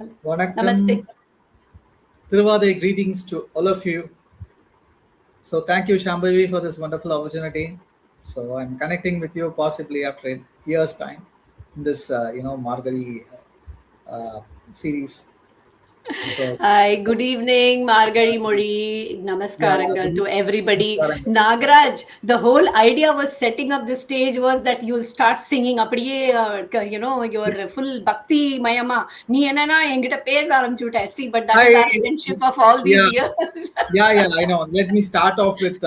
Vanakkam, Namaste. Tiruvadai greetings to all of you. So thank you, Shambavi, for this wonderful opportunity. So I'm connecting with you possibly after a year's time in this, Margazhi series. So Hi, good evening, Margazhi Mozhi. yeah, Namaskarangal good to everybody. namaskaram. Nagaraj, the whole idea was setting up the stage was that you'll start singing. Apadiye, your full bhakti mayama. Nee enna engita pesa aramchuta. See, but that is Hi, our friendship of all these yeah, years. yeah, I know. Let me start off with,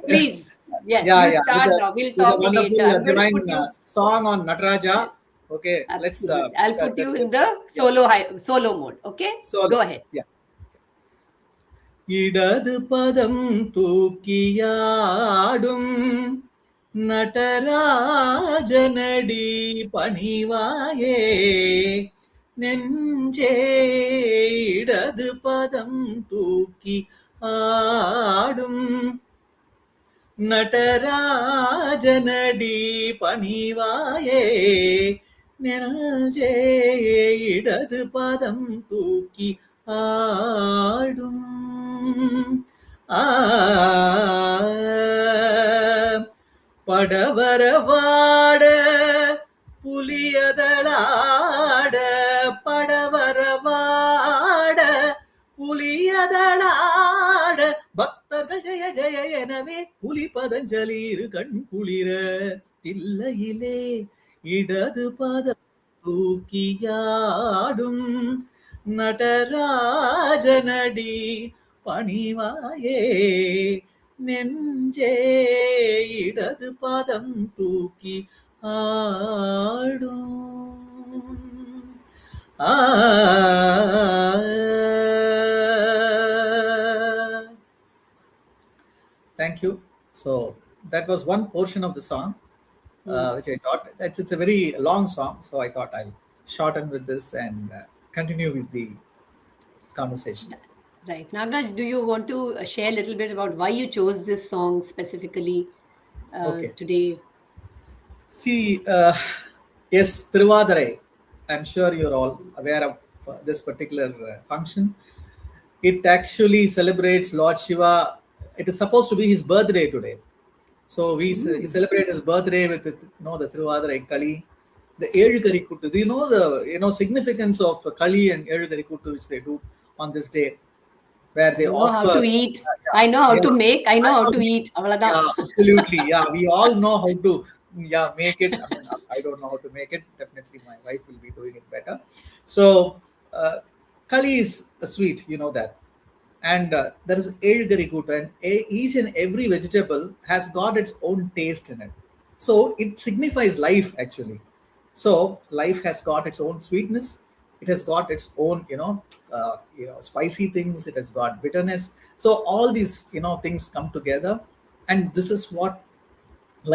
Please, yes, yeah, you with start a now. We'll with a talk wonderful later. I'm going to divine put you. song on Nataraja. Okay, let's Absolutely. I'll put you in let's the yeah. solo mode. Okay, So go ahead. yeah. இடது பதம் தூக்கியாடும் நடராஜனடி பணிவாயே நெஞ்சே இடது பதம் தூக்கி ஆடும் நடராஜனடி பணிவாயே நெஞ்சே இடது பதம் தூக்கி ஆடும் ஆ படவரவாட புலியதளாட படவரவாட புலியதளாட பக்தர்கள் ஜெய ஜெய எனவே புலி பதஞ்சலீரு கண் குளிர தில்லையிலே இடது பதம் தூக்கியாடும் நடராஜனடி பணிவாயே நெஞ்சே இடது பதம் தூக்கி ஆடும் ஆ Thank you. So that was one portion of the song, which I thought it's a very long song. So I thought I'll shorten with this and continue with the conversation. Right. Nagraj, do you want to share a little bit about why you chose this song specifically Okay. today? See, yes, Tiruvadarai. I'm sure you're all aware of this particular function. It actually celebrates Lord Shiva. It is supposed to be his birthday today. So we celebrate his birthday with the Tiruvadarai Kali, the Ezhugari Kuttu. Do you know the significance of Kali and Ezhugari Kuttu which they do on this day, where they I know offer? how to eat. I know how to make. I know how to eat. Yeah, absolutely. Yeah, we all know how to make it. I mean, I don't know how to make it. Definitely, my wife will be doing it better. So, Kali is a sweet, you know that. And there is Ezhugari Kuttu, and each and every vegetable has got its own taste in it. So it signifies life actually. So life has got its own sweetness. It has got its own, spicy things. It has got bitterness. So all these, things come together, and this is what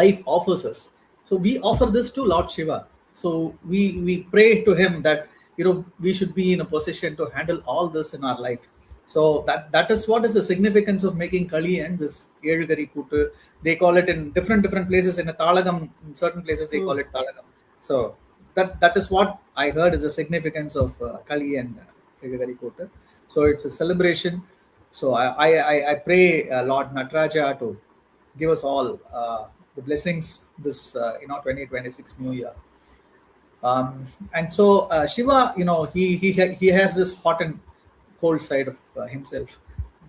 life offers us. So we offer this to Lord Shiva. So we pray to him that we should be in a position to handle all this in our life. So that is what is the significance of making Kali and this Ezhugari Kuttu. They call it in different places. In a Talagam, in certain places they call it Talagam. So that is what I heard is the significance of Kali and Ezhugari Kuttu. So it's a celebration. So I pray Lord Nataraja to give us all the blessings this 2026 New Year. And so Shiva, he has this hot and cold side of himself.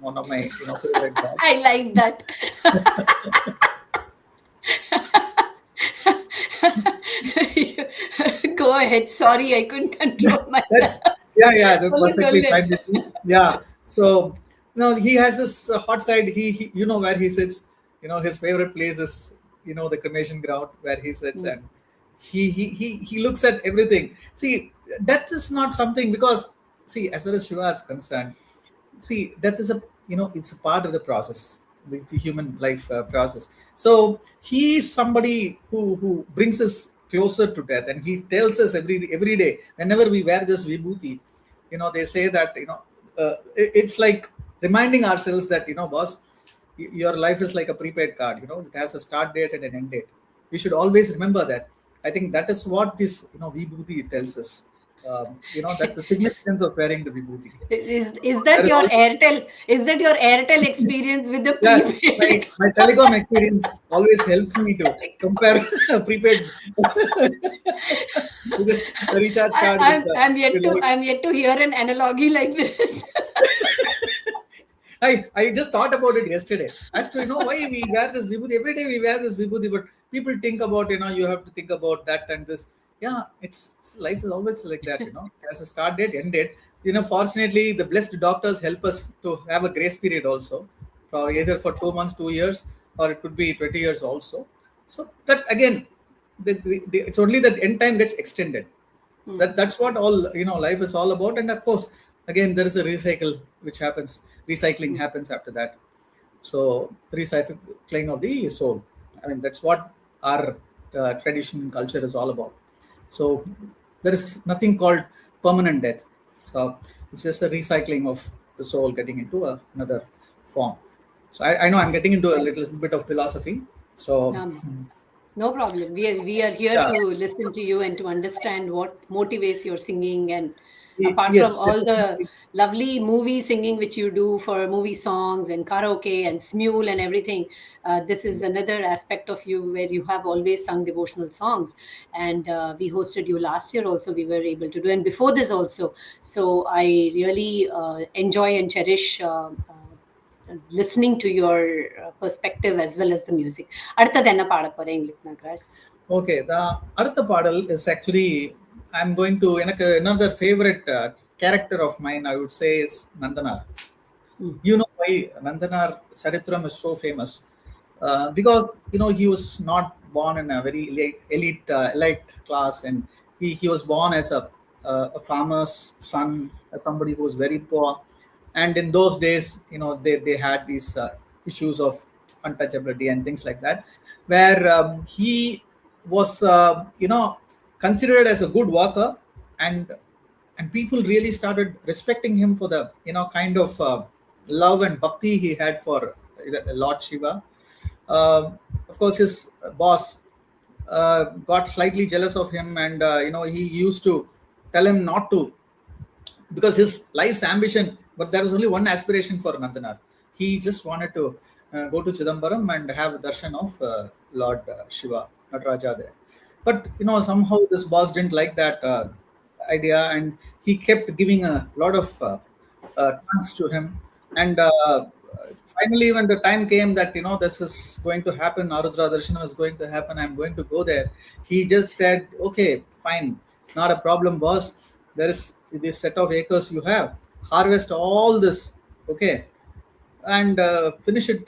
One of my favorite gods. I like that. Go ahead. Sorry, I couldn't control myself. That's that's perfectly fine with me. Yeah. So he has this hot side. He where he sits. His favorite place is the cremation ground where he sits, and he looks at everything. See, death is not something, because see, as far as Shiva is concerned, see, death is it's a part of the process, the human life process. So he is somebody who brings us closer to death, and he tells us every day whenever we wear this vibhuti, they say that it's like reminding ourselves that boss, your life is like a prepaid card. It has a start date and an end date. We should always remember that. I think that is what this vibhuti tells us. That's the significance of wearing the vibhuti. Is There that is your also, Airtel? Is that your Airtel experience with the yeah, prepaid? my telecom experience always helps me to compare prepaid with the recharge I, card I'm I'm yet with to life. I'm yet to hear an analogy like this. I just thought about it yesterday as to why we wear this vibhuti every day. We wear this vibhuti, but people think about you have to think about that and this. Yeah, it's life is always like that. As a start date, end date. Fortunately, the blessed doctors help us to have a grace period also, for either for 2 months, 2 years, or it could be 20 years also. So that again, it's only that end time gets extended. So that's what all life is all about. And of course, again, there is a recycling happens after that. So recycling of the soul, I mean, that's what our tradition culture is all about. So there is nothing called permanent death. So it's just a recycling of the soul getting into another form. So I know I'm getting into a little bit of philosophy. So Um, no problem. We are here yeah, to listen to you and to understand what motivates your singing. And apart from yes, all the lovely movie singing which you do for movie songs and karaoke and smule and everything, this is another aspect of you where you have always sung devotional songs. And we hosted you last year also. We were able to do, and before this also. So I really enjoy and cherish. Listening to your perspective as well as the music. அடுத்தது என்ன பாட போறீங்க Nagaraj? Okay, the அடுத்த பாடல் is actually I'm going to எனக்கு another favorite character of mine, I would say, is Nandanar. You know why Nandanar Saritram is so famous? Because he was not born in a very elite class, and he was born as a farmer's son, as somebody who was very poor. And in those days, they had these issues of untouchability and things like that, where he was considered as a good worker, and people really started respecting him for the kind of love and bhakti he had for Lord Shiva. Of course, his boss got slightly jealous of him, and he used to tell him not to, because his life's ambition, but there was only one aspiration for Nandanar. He just wanted to go to Chidambaram and have a darshan of Lord Shiva, Nataraja there. But somehow this boss didn't like that idea, and he kept giving a lot of chance to him. And finally, when the time came that this is going to happen, Arudra Darshana is going to happen, I'm going to go there. He just said, "Okay, fine, not a problem, boss. There is this set of acres you have. Harvest all this, okay, and finish it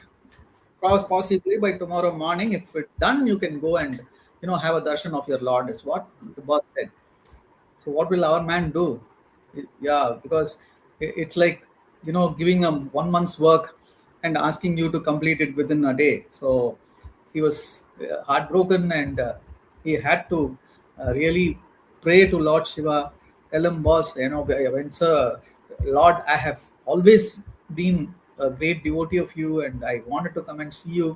possibly by tomorrow morning. If it's done, you can go and have a darshan of your Lord." Is what the boss said. So what will our man do? Yeah, because it's like giving him 1 month's work and asking you to complete it within a day. So he was heartbroken, and he had to really pray to Lord Shiva, tell him, boss, when sir, Lord, I have always been a great devotee of you, and I wanted to come and see you.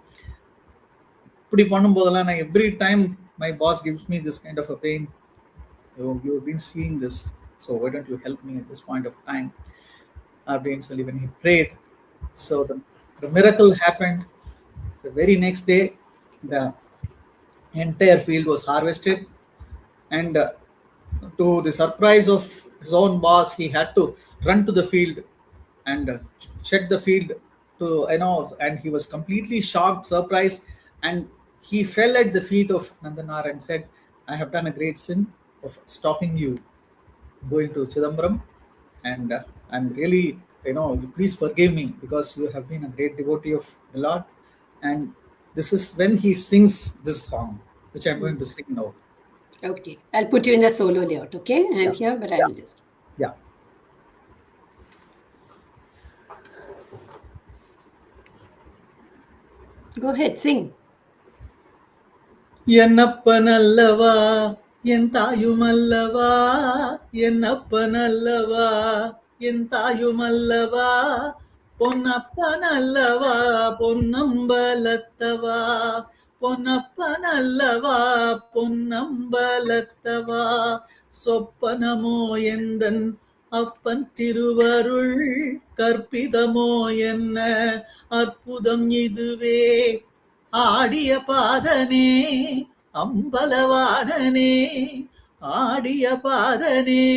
இப்படி பண்ணும்போதெல்லாம் நான் every time my boss gives me this kind of a pain. You've been seeing this, so why don't you help me at this point of time? Eventually, when he prayed, so the miracle happened. The very next day, the entire field was harvested, and to the surprise of his own boss, he had to run to the field and check the field and he was completely shocked, surprised, and he fell at the feet of Nandanar and said, "I have done a great sin of stopping you going to Chidambaram, and I'm really, please forgive me, because you have been a great devotee of the Lord." And this is when he sings this song, which I'm going to sing now. Okay, I'll put you in the solo layout. Okay, I'm Yeah. here, but Yeah. I'll just. Yeah. Go ahead, sing. என்னப்பனல்லவா என் தாயுமல்லவா, என்னப்பனல்லவா என் தாயுமல்லவா, பொன்னப்பனல்லவா பொன்னம்பலத்தவா, பொன்னப்பனல்லவா பொன்னம்பலத்தவா, சொப்பனமோ எந்தன் அப்பன் திருவருள் கற்பிதமோ என்ன அற்புதம் இதுவே ஆடிய பாதனே அம்பலவாணனே ஆடிய பாதனே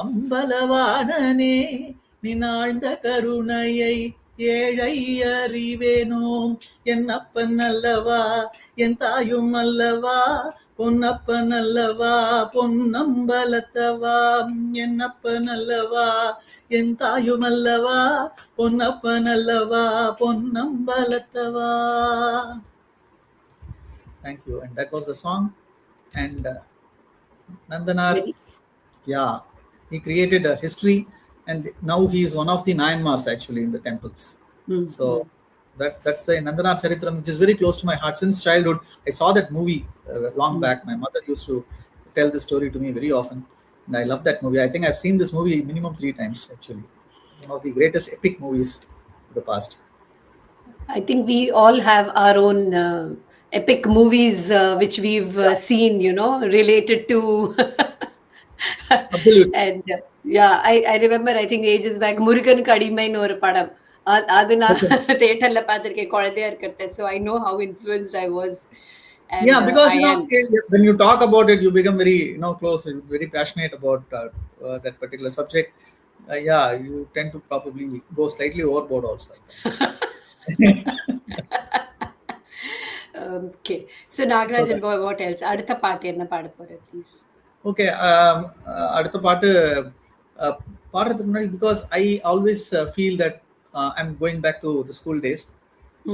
அம்பலவாணனே நினாழ்ந்த கருணையை ஏழை அறிவேனோம் என்னப்பன் அல்லவா என் தாயும் அல்லவா பொன்னப்பன் அல்லவா பொன்னம்பலத்தவா என்னப்பன் அல்லவா என் தாயும் அல்லவா பொன்னப்பன் அல்லவா பொன்னம்பலத்தவா. Thank you. And that was the song. And Nandanar, Very. yeah, he created a history, and now he is one of the Nayanmars actually in the temples. So that's a Nandanar Charitram, which is very close to my heart since childhood. I saw that movie long back. My mother used to tell the story to me very often, and I love that movie. I think I've seen this movie minimum 3 times actually. One of the greatest epic movies of the past. I think we all have our own epic movies which we've seen, related to. Absolutely. And yeah, I remember, I think ages back, Murugan Kadimainu ஒரு படம் அது நான் தியேட்டர்ல பார்த்திருக்கேன் குழந்தையா இருக்கிறத. So I know how influenced I was. And, yeah, because when you talk about it, you become very close, very passionate about that particular subject. Yeah, you tend to probably go slightly overboard also. Okay, so Nagarajan, what else? அடுத்த பாட்டு என்ன பாட போற please? Okay, அடுத்த பாட்டு பாடுறதுக்கு முன்னாடி, because I always feel that I'm going back to the school days.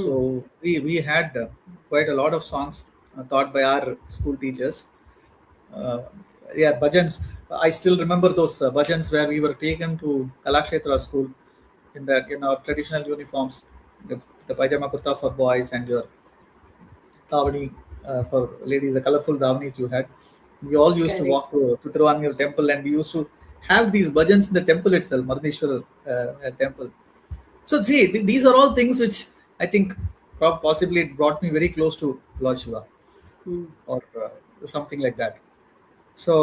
So we had quite a lot of songs taught by our school teachers. Yeah, bhajans. I still remember those bhajans where we were taken to Kalakshetra school in our traditional uniforms, the pajama kurta for boys and your davani for ladies, the colorful davanis you had. We all used to walk to Tiruvannur temple, and we used to have these bhajans in the temple itself, Mardeshwar temple. So see, these are all things which I think possibly brought me very close to Lord Shiva, or something like that. So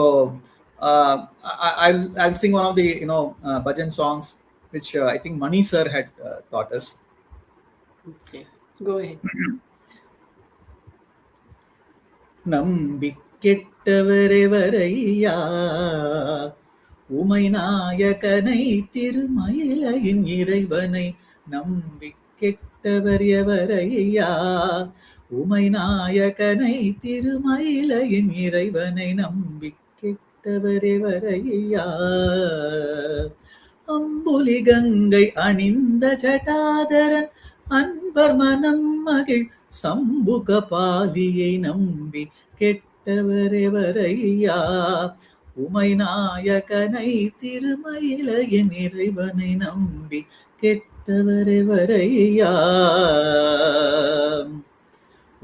I'll sing one of the bhajan songs which I think Mani sir had taught us. Okay, go ahead. நம்பிக்கெட்டவரெவரையா உமை நாயகனை திருமயிலையின் இறைவனை நம்பிக்கெட்டவர் எவரையா உமை நாயகனை திருமயிலையின் இறைவனை நம்பிக்கெட்டவர் எவரையா அம்புலி கங்கை அணிந்த ஜடாதரன் அன்பர் மனம் மகிழ் சம்புக பாலியை நம்பி கெட்டவரெவரையா உமை நாயகனை திருமயிலையின் இறைவனை நம்பி கெட்டவரெவரையா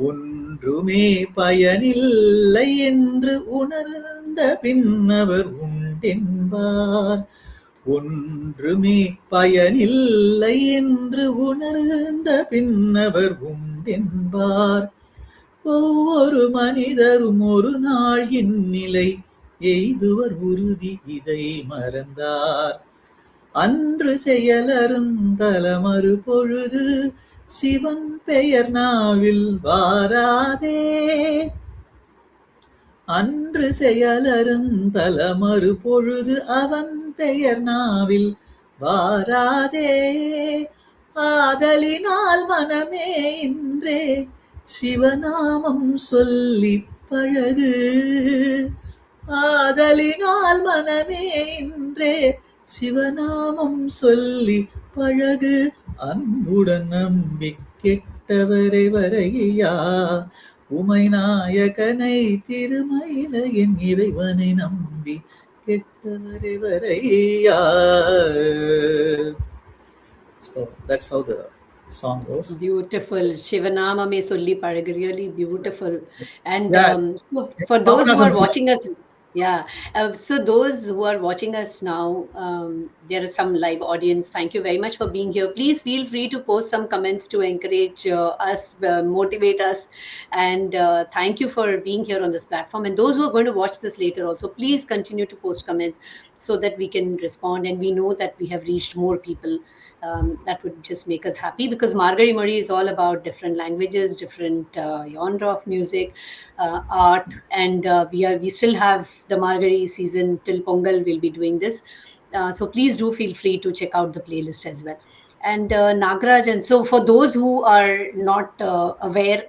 ஒன்றுமே பயனில்லை என்று உணர்ந்த பின்னவர் உண்டென்பார் ஒன்றுமே பயனில்லை என்று உணர்ந்த பின்னவர் உண்டென்பார் ஒவ்வொரு மனிதரும் ஒரு நாள் இந்நிலை எய்துவர் உறுதி இதை மறந்தார் அன்று செயலரும் தலமறு பொழுது சிவன் பெயர் நாவில் வாராதே அன்று செயலரும் தலமறு பொழுது அவன் பெயர் நாவில் வாராதே ஆதலினால் மனமே இன்றே சிவநாமம் சொல்லி பழகு ஆதலினால் மனமே இன்றே சிவநாமம் சொல்லி பழகு அன்புடன் நம்பி கெட்டவரெவரையா உமை நாயகனை திருமயிலையின் இறைவனை நம்பி கெட்டவரெவரையா. So that's how the song goes. Beautiful. Shivanamame solli palagu, really beautiful. And so for those who are watching us, Yeah. So those who are watching us now, there is some live audience. Thank you very much for being here. Please feel free to post some comments to encourage us, motivate us, and thank you for being here on this platform. And those who are going to watch this later, also please continue to post comments so that we can respond and we know that we have reached more people. That would just make us happy, because Margazhi Mozhi is all about different languages, different genre of music, art, and we still have the Margazhi season till Pongal. We'll be doing this, so please do feel free to check out the playlist as well. And Nagarajan. So for those who are not aware,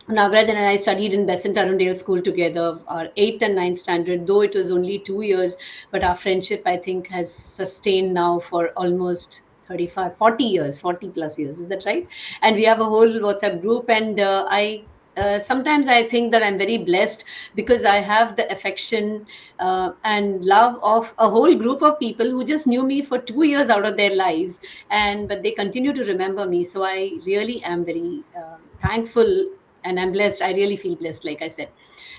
Nagarajan and I studied in Besant Arundale School together, our 8th and 9th standard, though it was only 2 years, but our friendship, I think, has sustained now for almost 35, 40 years, 40 plus years. Is that right? And we have a whole WhatsApp group, and sometimes I think that I'm very blessed because I have the affection and love of a whole group of people who just knew me for 2 years out of their lives, and but they continue to remember me. So I really am very thankful, and I'm blessed. I really feel blessed, like I said.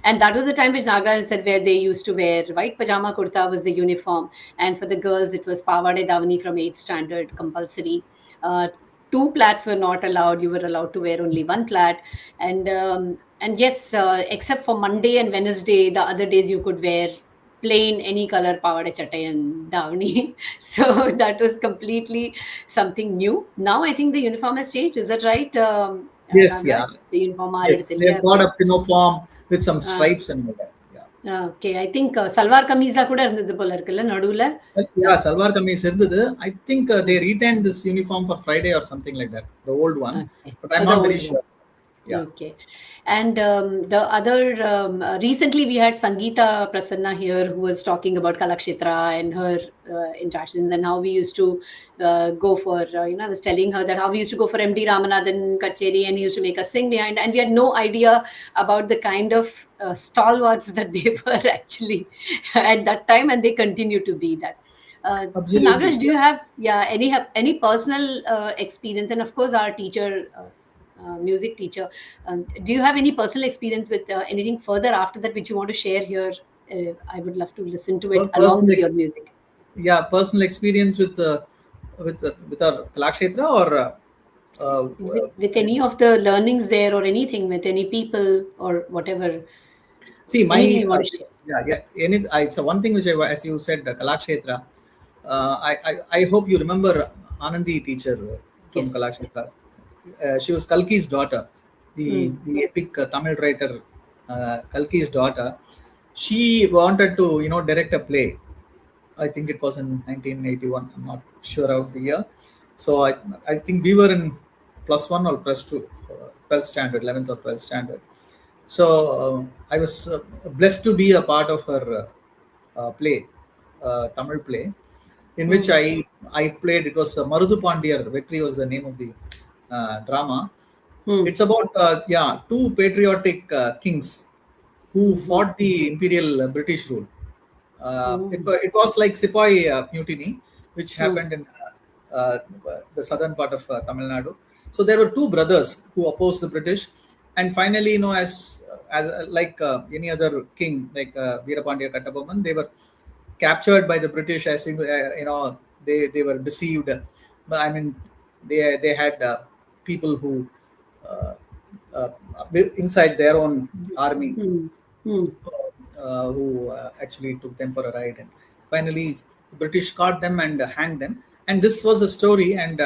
And that was the time which Nagaraj said, where they used to wear white pajama kurta was the uniform, and for the girls it was pavade davani from 8th standard compulsory. Two plaits were not allowed. You were allowed to wear only one plait, and yes, except for Monday and Wednesday, the other days you could wear plain any color pavade chattai and davani. So that was completely something new. Now I think the uniform has changed. Is that right, Yes, Nagraj? yeah. The uniform are Yes, they've got a form with some stripes and all that. Yeah. Okay. I think salwar கமீஸா கூட இருந்தது போல இருக்குல்ல நடுவுல. But yeah, Salwar Kameez irundhathu. I think they retained this uniform for Friday or something like that, the old one. Okay. But I'm The not very old one. sure. Yeah. Okay. And the other, recently we had Sangeeta Prasanna here, who was talking about Kalakshetra and her interactions, and how we used to go for, I was telling her that how we used to go for MD Ramanathan Kacheri, and he used to make us sing behind, and we had no idea about the kind of stalwarts that they were actually at that time, and they continue to be that. So Absolutely. Nagaraj, do you have any personal experience, and of course our teacher, music teacher, do you have any personal experience with anything further after that which you want to share here? I would love to listen to it along Personal with your music. yeah, personal experience with our Kalakshetra or With any of the learnings there, or anything with any people or whatever, see my anything you want to share. it's a one thing which as you said, Kalakshetra. I hope you remember Anandi teacher from Yes. Kalakshetra. She was Kalki's daughter, the epic Tamil writer, Kalki's daughter. She wanted to direct a play. I think it was in 1981. I'm not sure of the year. So I think we were in +1 or +2, 12th standard, 11th or 12th standard. So I was blessed to be a part of her play, Tamil play, in which I played. It was Marudhu Pandiyar Vetri was the name of the drama. It's about two patriotic kings who fought the imperial British rule. It was like Sepoy mutiny, which happened in uh, the southern part of Tamil Nadu. So there were two brothers who opposed the British, and finally, as like any other king, like Veerapandiya Kattabomman, they were captured by the British. As they were deceived. But I mean, they had people who uh, uh, inside their own army who actually took them for a ride, and finally the British caught them and hanged them. And this was the story. And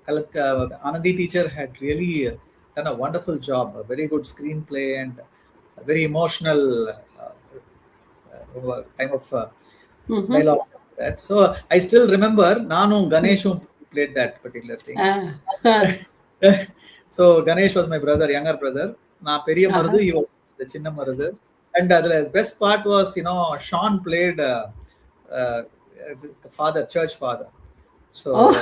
Anandi teacher had really done a wonderful job, a very good screenplay, and a very emotional time of dialogues. That. So I still remember Nanu Ganeshum played that particular thing. So Ganesh was my brother, younger brother. Na Periya Marudhu, he was the Chinna Marudhu. And the best part was, Sean played father, church father. So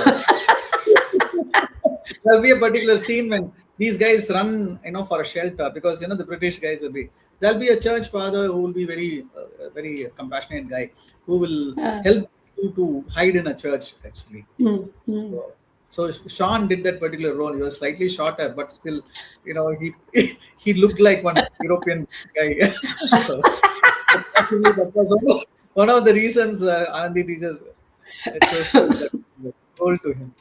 there'll be a particular scene when these guys run, for a shelter, because the British guys will be. There'll be a church father who will be very compassionate guy who will help you to hide in a church actually. So Sean did that particular role. He was slightly shorter, but still, he he looked like one European guy. So, Possibly that was one of the reasons Anandi teacher chose that role to him.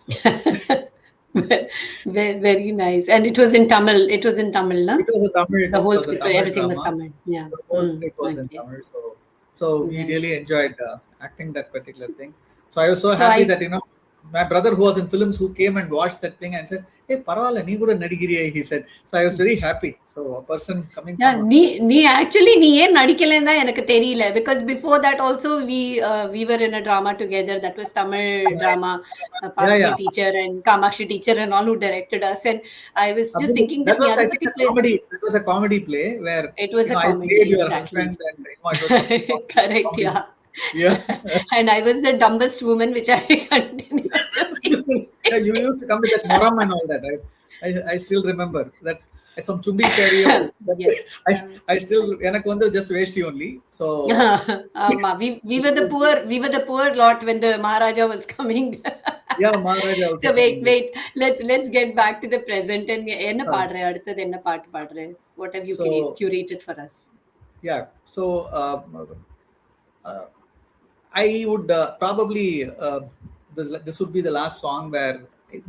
So Very nice. And it was in Tamil. It was in Tamil, no? it was a Tamil, The it whole was a script, Tamil everything was drama. Tamil. Yeah. The whole script was in Okay. Tamil, so we Right. really enjoyed acting that particular thing. So I was so So happy I that my brother who was in films who came and watched that thing and said, "Hey, parvala, nee kuda nadigiriya," he said. So I was very happy. So a person coming Yeah, from a நீ actually நீ ஏன் நடிக்கலைன்னு தான் எனக்கு தெரியல. Because before that also we were in a drama together. That was Tamil drama. yeah, Parvati yeah, teacher and Kamakshi teacher and all who directed us. And I was just absolutely. thinking that That நீ was, அத I think, பத்தி a comedy. That was a comedy play where it was a I comedy, played your exactly. husband, and it was some Correct, comedy. yeah. Yeah. And I was the dumbest woman, which I continuously Yeah, you used to come with that moram and all that. I still remember that some chundi saree. That yes. I still எனக்கு வந்து just veshti only. So We were the poor lot when the Maharaja was coming. yeah, Maharaja also So wait, coming. wait. Let's get back to the present. And என்ன Uh, பாடுற அடுத்தது என்ன பாட்டு பாடுற? What have you so curated for us? yeah, so uh, I would probably this would be the last song where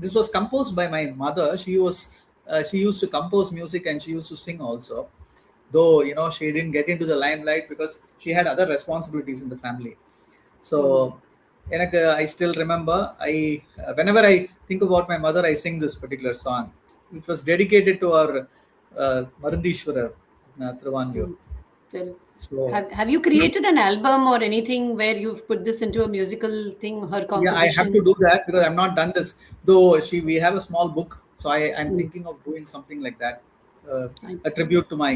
this was composed by my mother. She used to compose music and she used to sing also. Though she didn't get into the limelight because she had other responsibilities in the family. So Hmm. I still remember. Whenever I think about my mother, I sing this particular song, which was dedicated to our Marundishwarar, Thiruvanmiyur. Hmm. Well, So have you created an album or anything where you've put this into a musical thing, her yeah, I have to do compositions? that because I'm not done this. Though we have a small book, so I'm Hmm. thinking of doing something like that, I- a tribute to my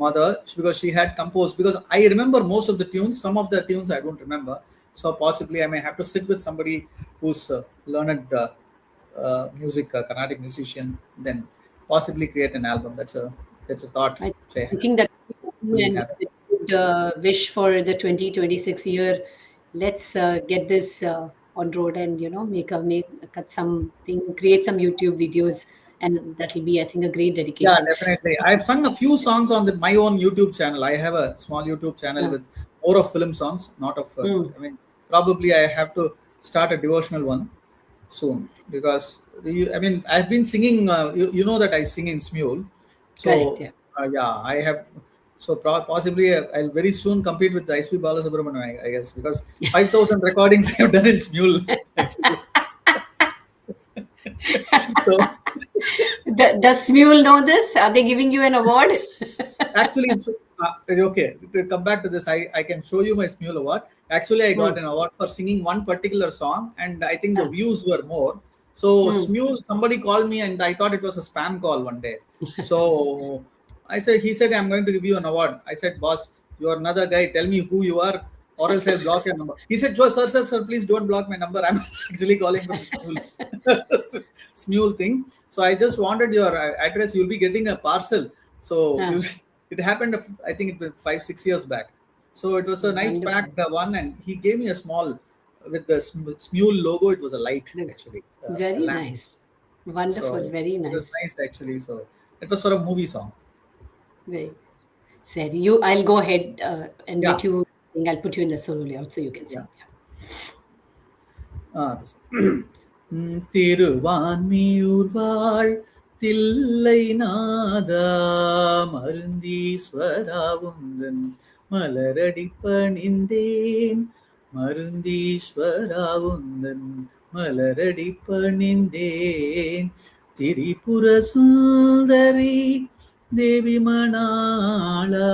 mother because she had composed. Because I remember most of the tunes, some of the tunes I don't remember. So possibly I may have to sit with somebody who's learned music, Carnatic musician, then possibly create an album. That's a thought I which I I have. think that Hopefully it and happens. good wish for the 2026 year. Let's get this on road and make cut something, create some YouTube videos, and that'll be, I think, a great Yeah, dedication. definitely. I've sung a few songs on my own YouTube channel. I have a small YouTube channel Yeah. with more of film songs, not of. Mm, I mean, probably I have to start a devotional one soon because I mean I've been singing. You know that I sing in Smule, correct. so Yeah. yeah, I have. So possibly I'll very soon compete with the SP Balasubramanian, I guess, because 5,000 recordings I've done in Smule actually. So Does Smule know this? Are they giving you an award? actually, okay. To come back to this, I can show you my Smule award. Actually, I got Hmm. an award for singing one particular song, and I think the Ah, views were more. So hmm. Smule, somebody called me, and I thought it was a spam call one day. So he said, I'm going to give you an award. I said, boss, you're another guy. Tell me who you are, or else I'll block your number. He said, sir, please don't block my number. I'm actually calling for the Smule, Smule thing. So I just wanted your address. You'll be getting a parcel. So Ah, it happened, I think it was 5, 6 years back. So it was a nice wonderful. packed one, and he gave me a small with the Smule logo. It was a light actually, a Very lamp. nice. Wonderful. So Very it was nice. nice actually. So it was for a movie song. Very said. I'll go ahead and Yeah, let you sing. I'll put you in the solo layout so you can yeah. sing. This Thiruvanmiyur வாழ் தில்லை நாதா மருந்தீஸ்வரா உந்தன் மலரடி பணிந்தேன் மருந்தீஸ்வரா உந்தன் மலரடி பணிந்தேன் திரிபுர சுந்தரி தேவி மணாளா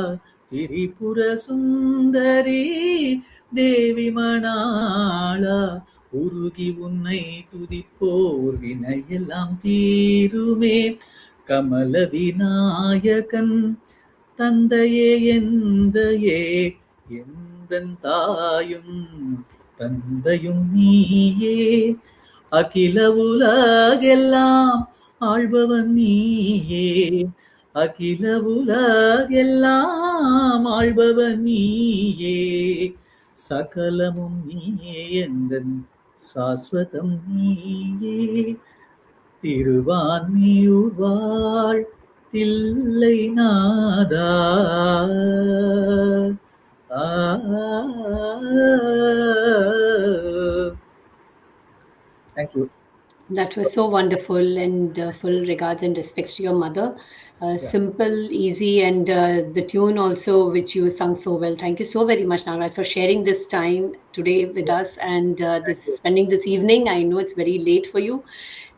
திரிபுர சுந்தரி தேவி மணாளா உருகி உன்னை துதிப்போர் வினையெல்லாம் தீருமே கமல விநாயகன் தந்தையே எந்தையே எந்தன் தாயும் தந்தையும் நீயே அகில உலகெல்லாம் ஆள்பவன் நீயே அகில உலகெல்லாம் ஆள்பவன் நீயே சகலமும் நீயே எந்தன் சாஸ்வதம் நீயே திருவான்மியூர் வாழ் தில்லை நாதா ஆ. Thank you. That So, was so wonderful, and full regards and respects to your mother. yeah, Simple, easy, and the tune also, which you sung so well. Thank you so very much, Nagaraj, for sharing this time today with yeah, us and thank this you. spending this evening. I know it's very late for you,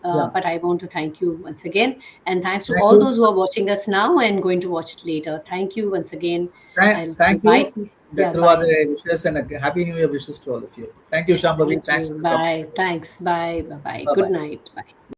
Yeah, but I want to thank you once again. And thanks to thank all you. those who are watching us now and going to watch it later. Thank you once again. I'll say Thank bye. you. The Yeah, through bye. other wishes and a happy New Year wishes to all of you. Thank you, Shambavi. Thank Thanks you. for this Bye. opportunity. Thanks. Bye. Bye. Bye. Bye Good bye. night. Bye.